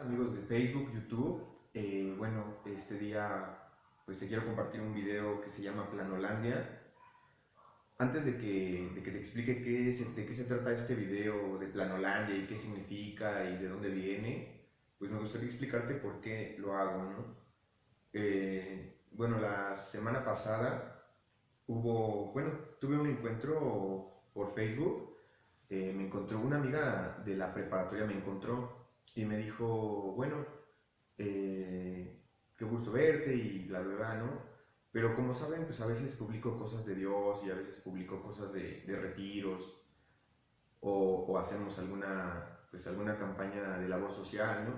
amigos de Facebook, YouTube. Bueno, este día pues te quiero compartir un video que se llama Planolandia. Antes de que te explique de qué se trata este video de Planolandia y qué significa y de dónde viene, pues me gustaría explicarte por qué lo hago, ¿no? Bueno, la semana pasada tuve un encuentro por Facebook. Me encontró una amiga de la preparatoria, me encontró y me dijo, bueno, qué gusto verte y bla, bla, bla, ¿no? Pero como saben, pues a veces publico cosas de Dios y a veces publico cosas de retiros o hacemos alguna campaña de labor social, ¿no?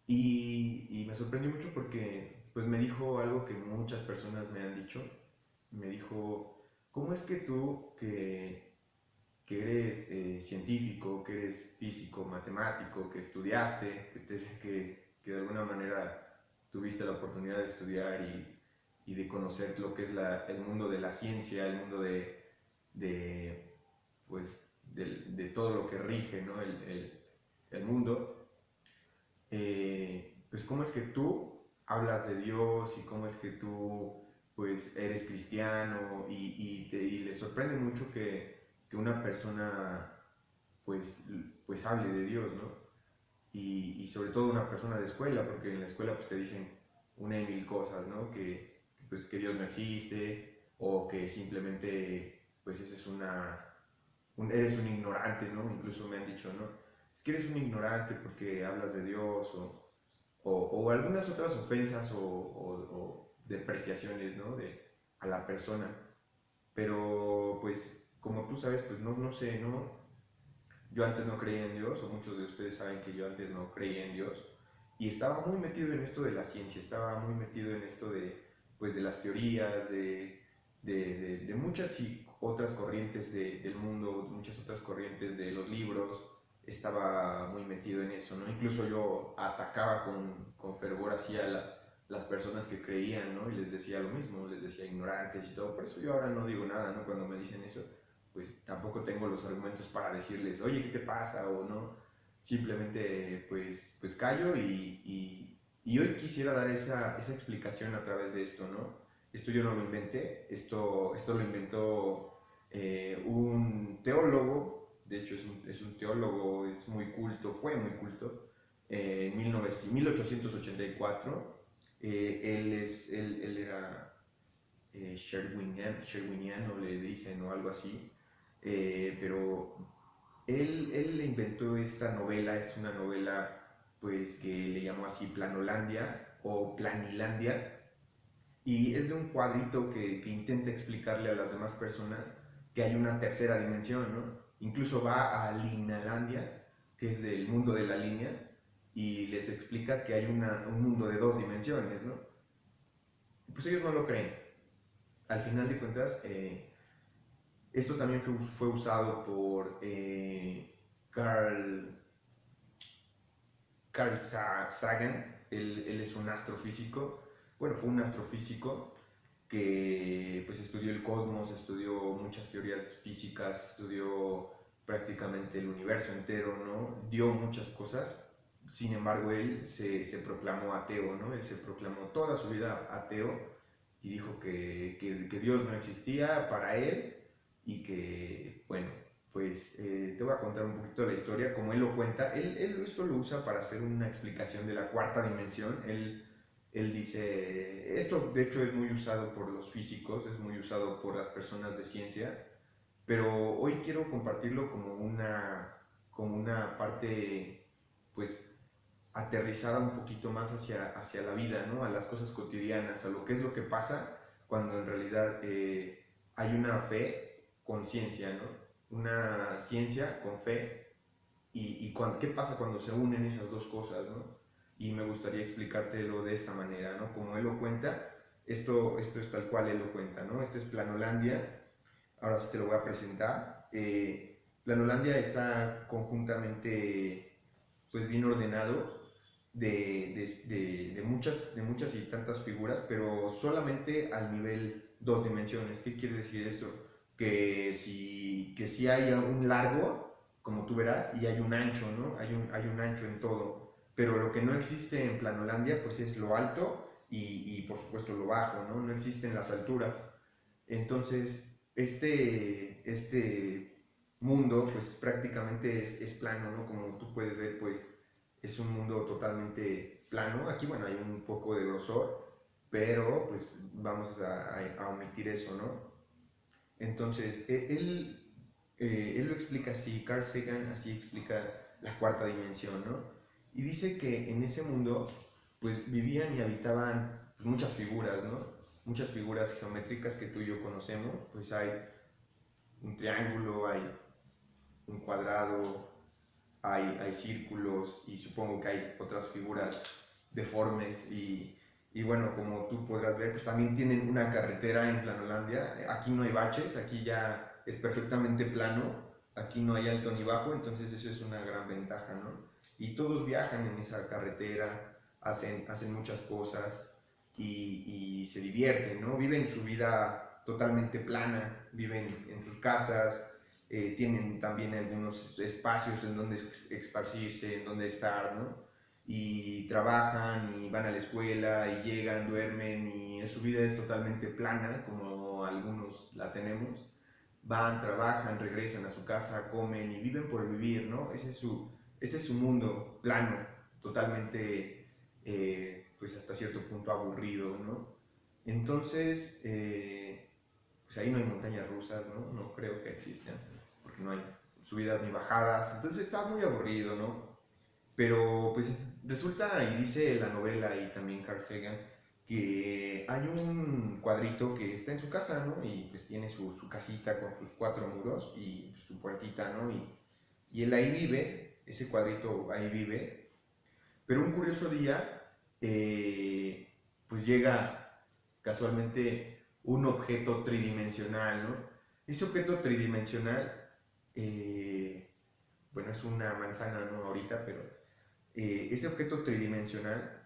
Y me sorprendió mucho porque pues me dijo algo que muchas personas me han dicho. Me dijo, ¿cómo es que tú que eres científico, que eres físico, matemático, que estudiaste, que de alguna manera tuviste la oportunidad de estudiar y de conocer lo que es el mundo de la ciencia, el mundo de, de todo lo que rige, ¿no? El mundo, pues cómo es que tú hablas de Dios y cómo es que tú pues eres cristiano y le sorprende mucho que una persona pues, pues hable de Dios, ¿no? Y sobre todo una persona de escuela, porque en la escuela pues te dicen una y mil cosas, ¿no? Pues, que Dios no existe o que simplemente pues eso es eres un ignorante, ¿no? Incluso me han dicho, ¿no? Es que eres un ignorante porque hablas de Dios o algunas otras ofensas o depreciaciones, ¿no? A la persona. Pero pues como tú sabes, pues no sé, ¿no? Yo antes no creía en Dios, o muchos de ustedes saben que yo antes no creía en Dios, y estaba muy metido en esto de la ciencia, estaba muy metido en esto pues, de las teorías, de muchas y otras corrientes del mundo, muchas otras corrientes de los libros, estaba muy metido en eso, ¿no? Incluso yo atacaba con fervor hacia las personas que creían, ¿no? Y les decía lo mismo, les decía ignorantes y todo, por eso yo ahora no digo nada, ¿no? Cuando me dicen eso, pues tampoco tengo los argumentos para decirles, oye, ¿qué te pasa? O no, simplemente pues callo y hoy quisiera dar esa explicación a través de esto, ¿no? Esto yo no lo inventé, esto lo inventó un teólogo, de hecho es un teólogo, es muy culto, fue muy culto, en 1884. Él era Sherwiniano, le dicen, o algo así, pero él inventó esta novela, es una novela pues que le llamó así Planolandia o Planilandia, y es de un cuadrito que intenta explicarle a las demás personas que hay una tercera dimensión, ¿no? Incluso va a Linalandia, que es del mundo de la línea, y les explica que hay un mundo de dos dimensiones, ¿no? Pues ellos no lo creen. Al final de cuentas, esto también fue usado por Carl, Sagan. Él es un astrofísico. Bueno, fue un astrofísico que pues estudió el cosmos, estudió muchas teorías físicas, estudió prácticamente el universo entero, ¿no? Dio muchas cosas. Sin embargo, él se proclamó ateo, ¿no? Él se proclamó toda su vida ateo y dijo que Dios no existía para él y que, bueno, pues te voy a contar un poquito la historia, como él lo cuenta. Él esto lo usa para hacer una explicación de la cuarta dimensión. Él dice, esto de hecho es muy usado por los físicos, es muy usado por las personas de ciencia, pero hoy quiero compartirlo como una parte, pues, aterrizada un poquito más hacia la vida, ¿no? A las cosas cotidianas, a lo que es lo que pasa cuando en realidad hay una fe con ciencia, ¿no? Una ciencia con fe qué pasa cuando se unen esas dos cosas, ¿no? Y me gustaría explicártelo de esta manera, ¿no? Como él lo cuenta, esto es tal cual él lo cuenta, ¿no? Este es Planolandia, ahora sí te lo voy a presentar. Planolandia está conjuntamente, pues bien ordenado de muchas y tantas figuras, pero solamente al nivel dos dimensiones. ¿Qué quiere decir esto? Que si hay un largo, como tú verás, y hay un ancho, ¿no? Hay un ancho en todo. pero lo que no existe en Planolandia pues es lo alto y por supuesto lo bajo, ¿no? No existen las alturas. Entonces, este mundo pues prácticamente es plano, ¿no? Como tú puedes ver, pues es un mundo totalmente plano. Aquí, bueno, hay un poco de grosor, pero pues vamos a omitir eso, ¿no? Entonces, él lo explica así, Carl Sagan así explica la cuarta dimensión, ¿no? Y dice que en ese mundo, pues vivían y habitaban pues, muchas figuras, ¿no? Muchas figuras geométricas que tú y yo conocemos, pues hay un triángulo, hay un cuadrado, hay círculos y supongo que hay otras figuras deformes y bueno, como tú podrás ver, pues también tienen una carretera en Planolandia. Aquí no hay baches, aquí ya es perfectamente plano, aquí no hay alto ni bajo, entonces eso es una gran ventaja, ¿no? Y todos viajan en esa carretera, hacen muchas cosas y se divierten, ¿no? Viven su vida totalmente plana, viven en sus casas, tienen también algunos espacios en donde esparcirse, en donde estar, ¿no? Y trabajan y van a la escuela y llegan, duermen y su vida es totalmente plana, como algunos la tenemos. Van, trabajan, regresan a su casa, comen y viven por vivir, ¿no? Ese es su mundo plano, totalmente, pues hasta cierto punto aburrido, ¿no? Entonces, pues ahí no hay montañas rusas, ¿no? No creo que existan, porque no hay subidas ni bajadas, entonces está muy aburrido, ¿no? Pero pues resulta, y dice la novela y también Carl Sagan, que hay un cuadrito que está en su casa, ¿no? Y pues tiene su casita con sus cuatro muros y su puertita, ¿no? Y él ahí vive, ese cuadrito ahí vive, pero un curioso día, pues llega casualmente un objeto tridimensional, ¿no? Ese objeto tridimensional, eh, bueno, es una manzana, ¿no? Ahorita, pero ese objeto tridimensional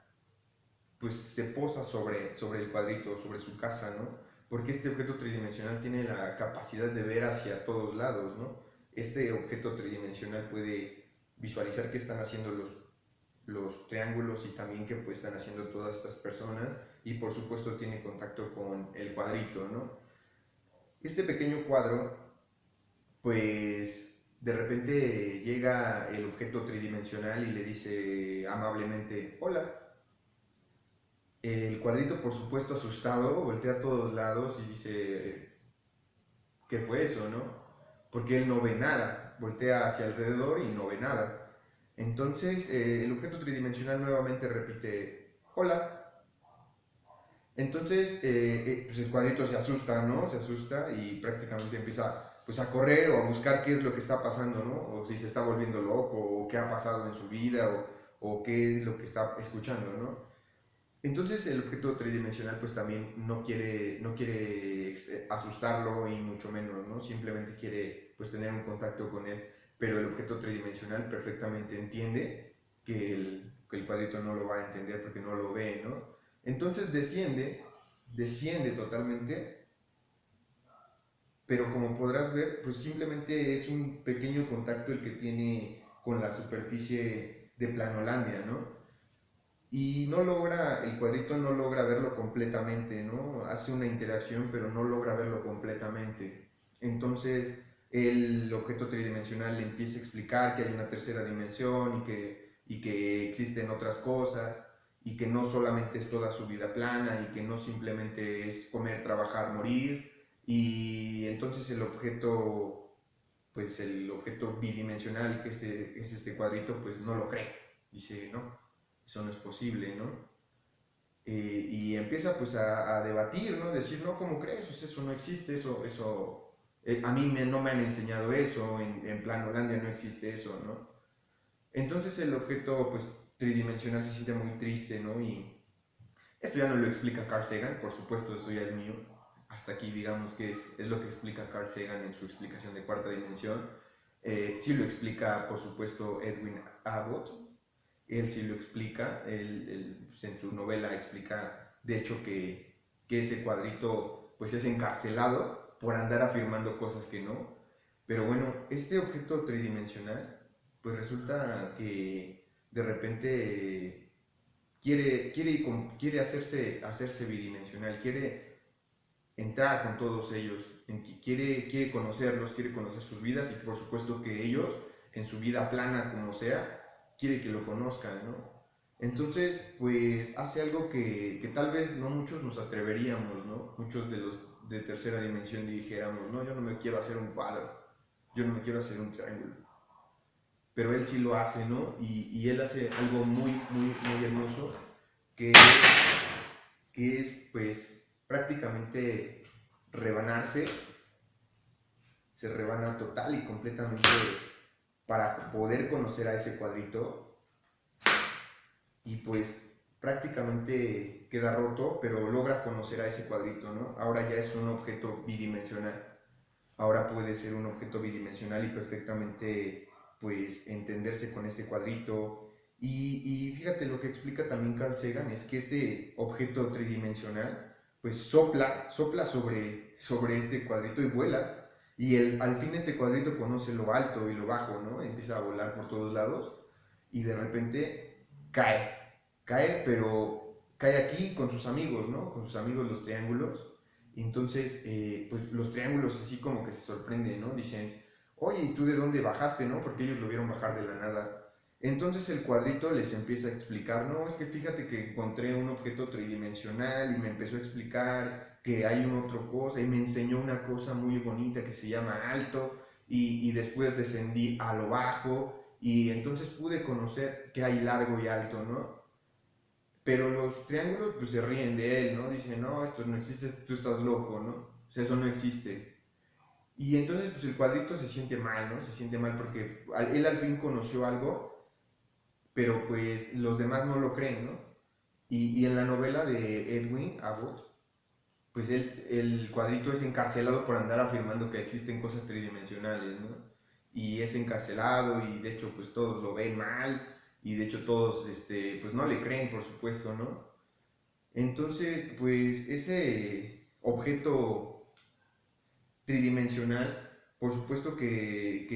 pues se posa sobre el cuadrito, sobre su casa, ¿no? Porque este objeto tridimensional tiene la capacidad de ver hacia todos lados, ¿no? Este objeto tridimensional puede visualizar qué están haciendo los triángulos y también qué pues, están haciendo todas estas personas y por supuesto tiene contacto con el cuadrito, ¿no? Este pequeño cuadro, pues de repente llega el objeto tridimensional y le dice amablemente, hola. El cuadrito, por supuesto, asustado, voltea a todos lados y dice, ¿qué fue eso, no? Porque él no ve nada, voltea hacia alrededor y no ve nada. Entonces, el objeto tridimensional nuevamente repite, hola. Entonces, pues el cuadrito se asusta, ¿no? Se asusta y prácticamente empieza pues a correr o a buscar qué es lo que está pasando, ¿no? O si se está volviendo loco, o qué ha pasado en su vida, o qué es lo que está escuchando, ¿no? Entonces el objeto tridimensional pues también no quiere asustarlo y mucho menos, ¿no? Simplemente quiere pues tener un contacto con él, pero el objeto tridimensional perfectamente entiende que el cuadrito no lo va a entender porque no lo ve, ¿no? Entonces desciende totalmente, pero como podrás ver, pues simplemente es un pequeño contacto el que tiene con la superficie de Planolandia, ¿no? Y no logra, el cuadrito no logra verlo completamente, ¿no? Hace una interacción, pero no logra verlo completamente. Entonces, el objeto tridimensional le empieza a explicar que hay una tercera dimensión y que existen otras cosas y que no solamente es toda su vida plana y que no simplemente es comer, trabajar, morir. Y entonces el objeto bidimensional que es este cuadrito, pues no lo cree. Dice, no, eso no es posible, ¿no? Y empieza pues a debatir, ¿no? Decir, no, ¿cómo crees? O sea, eso no existe, a mí no me han enseñado eso, en plan Holandia no existe eso, ¿no? Entonces el objeto pues tridimensional se siente muy triste, ¿no? Y esto ya no lo explica Carl Sagan, por supuesto, eso ya es mío. Hasta aquí digamos que es lo que explica Carl Sagan en su explicación de cuarta dimensión. Sí lo explica, por supuesto, Edwin Abbott, él sí lo explica, él, pues, en su novela explica de hecho que ese cuadrito pues es encarcelado por andar afirmando cosas que no. Pero bueno, este objeto tridimensional pues resulta que de repente quiere hacerse bidimensional, quiere entrar con todos ellos, quiere conocerlos, quiere conocer sus vidas y por supuesto que ellos, en su vida plana como sea, quiere que lo conozcan, ¿no? Entonces, pues hace algo que tal vez no muchos nos atreveríamos, ¿no? Muchos de los de tercera dimensión dijéramos, no, yo no me quiero hacer un cuadro, yo no me quiero hacer un triángulo. Pero él sí lo hace, ¿no? Y él hace algo muy hermoso, que que es pues prácticamente rebanarse, se rebana total y completamente para poder conocer a ese cuadrito y pues prácticamente queda roto, pero logra conocer a ese cuadrito, ¿no? Ahora ya es un objeto bidimensional, ahora puede ser un objeto bidimensional y perfectamente pues entenderse con este cuadrito. Y fíjate, lo que explica también Carl Sagan es que este objeto tridimensional pues sopla sobre este cuadrito y vuela. Y al fin este cuadrito conoce lo alto y lo bajo, ¿no? Empieza a volar por todos lados y de repente cae, pero cae aquí con sus amigos, ¿no? Con sus amigos los triángulos. Y entonces, pues los triángulos así como que se sorprenden, ¿no? Dicen, oye, ¿y tú de dónde bajaste, no? Porque ellos lo vieron bajar de la nada. Entonces el cuadrito les empieza a explicar, no, es que fíjate que encontré un objeto tridimensional y me empezó a explicar que hay una otra cosa y me enseñó una cosa muy bonita que se llama alto y después descendí a lo bajo y entonces pude conocer que hay largo y alto, ¿no? Pero los triángulos pues se ríen de él, ¿no? Dicen, no, esto no existe, tú estás loco, ¿no? O sea, eso no existe. Y entonces pues el cuadrito se siente mal, ¿no? Se siente mal porque él al fin conoció algo, pero pues los demás no lo creen, ¿no? Y en la novela de Edwin Abbott, pues el cuadrito es encarcelado por andar afirmando que existen cosas tridimensionales, ¿no? Y es encarcelado y de hecho pues todos lo ven mal y de hecho todos pues no le creen, por supuesto, ¿no? Entonces, pues ese objeto tridimensional, por supuesto que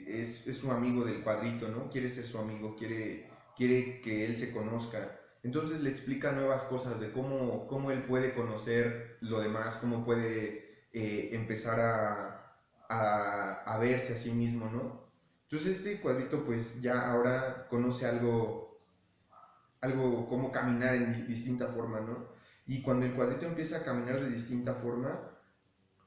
es su amigo del cuadrito, ¿no? Quiere ser su amigo, quiere que él se conozca. Entonces le explica nuevas cosas de cómo él puede conocer lo demás, cómo puede empezar a verse a sí mismo, ¿no? Entonces este cuadrito pues ya ahora conoce algo cómo caminar en distinta forma, ¿no? Y cuando el cuadrito empieza a caminar de distinta forma,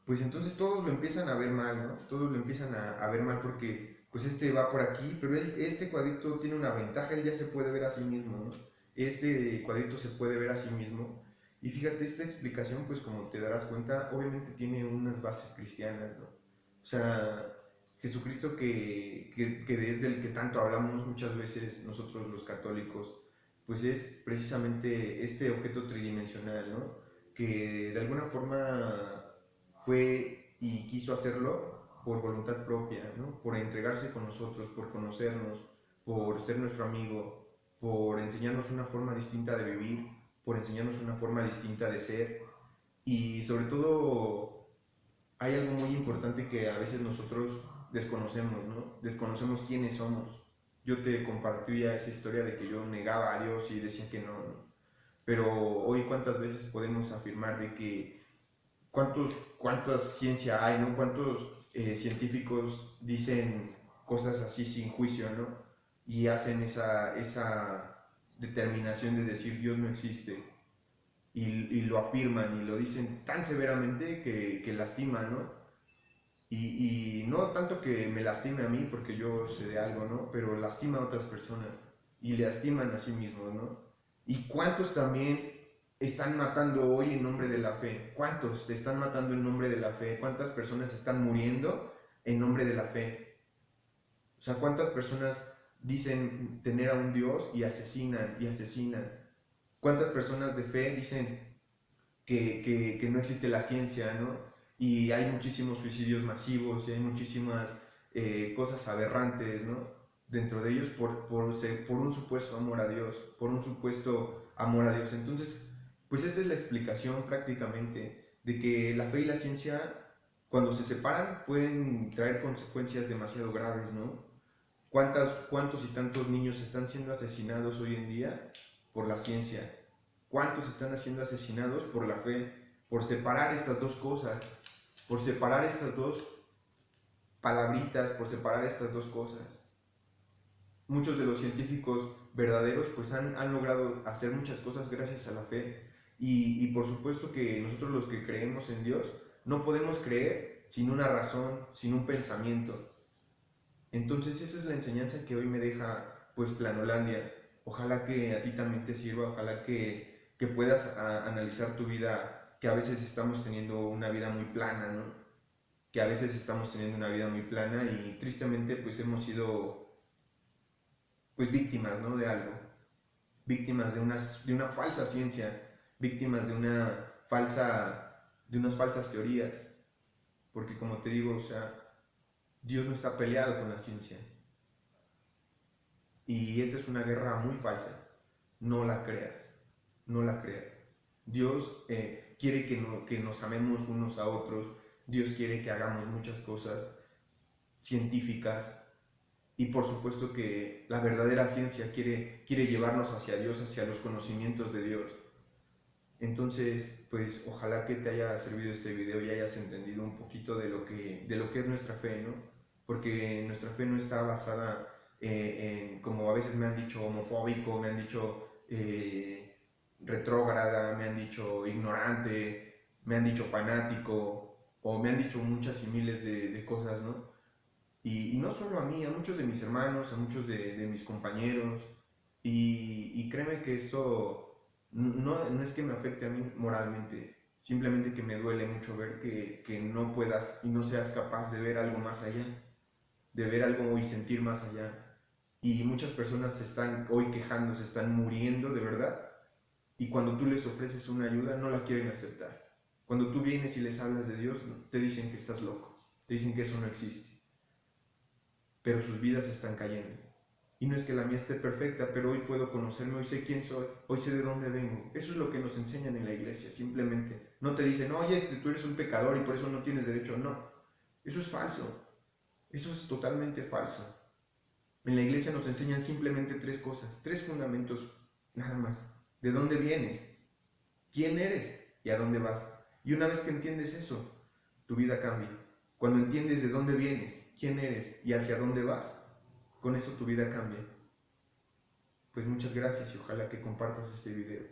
pues entonces todos lo empiezan a ver mal, ¿no? Todos lo empiezan a ver mal porque pues este va por aquí, pero este cuadrito tiene una ventaja, él ya se puede ver a sí mismo, ¿no? Este cuadrito se puede ver a sí mismo. Y fíjate, esta explicación, pues como te darás cuenta, obviamente tiene unas bases cristianas, ¿no? O sea, Jesucristo que desde el que tanto hablamos muchas veces nosotros los católicos, pues es precisamente este objeto tridimensional, ¿no? Que de alguna forma fue y quiso hacerlo por voluntad propia, ¿no? Por entregarse con nosotros, por conocernos, por ser nuestro amigo, por enseñarnos una forma distinta de vivir, por enseñarnos una forma distinta de ser. Y sobre todo hay algo muy importante que a veces nosotros desconocemos, ¿no? Desconocemos quiénes somos. Yo te compartía esa historia de que yo negaba a Dios y decía que no, ¿no? Pero hoy cuántas veces podemos afirmar de que cuántas ciencia hay, ¿no? Cuántos científicos dicen cosas así sin juicio, ¿no? Y hacen esa determinación de decir Dios no existe. Y lo afirman y lo dicen tan severamente que lastiman, ¿no? Y no tanto que me lastime a mí porque yo sé de algo, ¿no? Pero lastima a otras personas y le lastiman a sí mismos, ¿no? ¿Y cuántos también están matando hoy en nombre de la fe? ¿Cuántos te están matando en nombre de la fe? ¿Cuántas personas están muriendo en nombre de la fe? O sea, ¿cuántas personas dicen tener a un Dios y asesinan y asesinan? ¿Cuántas personas de fe dicen que no existe la ciencia, ¿no? Y hay muchísimos suicidios masivos y hay muchísimas cosas aberrantes, ¿no? Dentro de ellos por un supuesto amor a Dios, por un supuesto amor a Dios. Entonces, pues esta es la explicación prácticamente de que la fe y la ciencia, cuando se separan, pueden traer consecuencias demasiado graves, ¿no? ¿Cuántos y tantos niños están siendo asesinados hoy en día por la ciencia? ¿Cuántos están siendo asesinados por la fe? Por separar estas dos cosas, por separar estas dos palabritas, por separar estas dos cosas. Muchos de los científicos verdaderos pues han logrado hacer muchas cosas gracias a la fe. Y por supuesto que nosotros los que creemos en Dios no podemos creer sin una razón, sin un pensamiento. Entonces esa es la enseñanza que hoy me deja pues Planolandia. Ojalá que a ti también te sirva, ojalá que puedas analizar tu vida, que a veces estamos teniendo una vida muy plana, ¿no? Que a veces estamos teniendo una vida muy plana y tristemente pues hemos sido pues víctimas, ¿no? De algo, víctimas de una falsa ciencia, víctimas de unas falsas teorías, porque como te digo, o sea, Dios no está peleado con la ciencia. Y esta es una guerra muy falsa. No la creas. No la creas. Dios quiere que nos amemos unos a otros. Dios quiere que hagamos muchas cosas científicas. Y por supuesto que la verdadera ciencia quiere llevarnos hacia Dios, hacia los conocimientos de Dios. Entonces, pues ojalá que te haya servido este video y hayas entendido un poquito de lo que es nuestra fe, ¿no? Porque nuestra fe no está basada como a veces me han dicho, homofóbico, me han dicho retrógrada, me han dicho ignorante, me han dicho fanático, o me han dicho muchas y miles de cosas, ¿no? Y no solo a mí, a muchos de mis hermanos, a muchos de mis compañeros, y créeme que esto no es que me afecte a mí moralmente, simplemente que me duele mucho ver que no puedas y no seas capaz de ver algo más allá, de ver algo y sentir más allá. Y muchas personas se están hoy quejando, se están muriendo de verdad, y cuando tú les ofreces una ayuda no la quieren aceptar. Cuando tú vienes y les hablas de Dios, te dicen que estás loco, te dicen que eso no existe, pero sus vidas están cayendo. Y no es que la mía esté perfecta, pero hoy puedo conocerme, hoy sé quién soy, hoy sé de dónde vengo. Eso es lo que nos enseñan en la iglesia, simplemente. No te dicen, oye, tú eres un pecador y por eso no tienes derecho. No, eso es falso. Eso es totalmente falso. En la iglesia nos enseñan simplemente tres cosas, tres fundamentos, nada más. ¿De dónde vienes? ¿Quién eres? ¿Y a dónde vas? Y una vez que entiendes eso, tu vida cambia. Cuando entiendes de dónde vienes, quién eres y hacia dónde vas, con eso tu vida cambia. Pues muchas gracias y ojalá que compartas este video.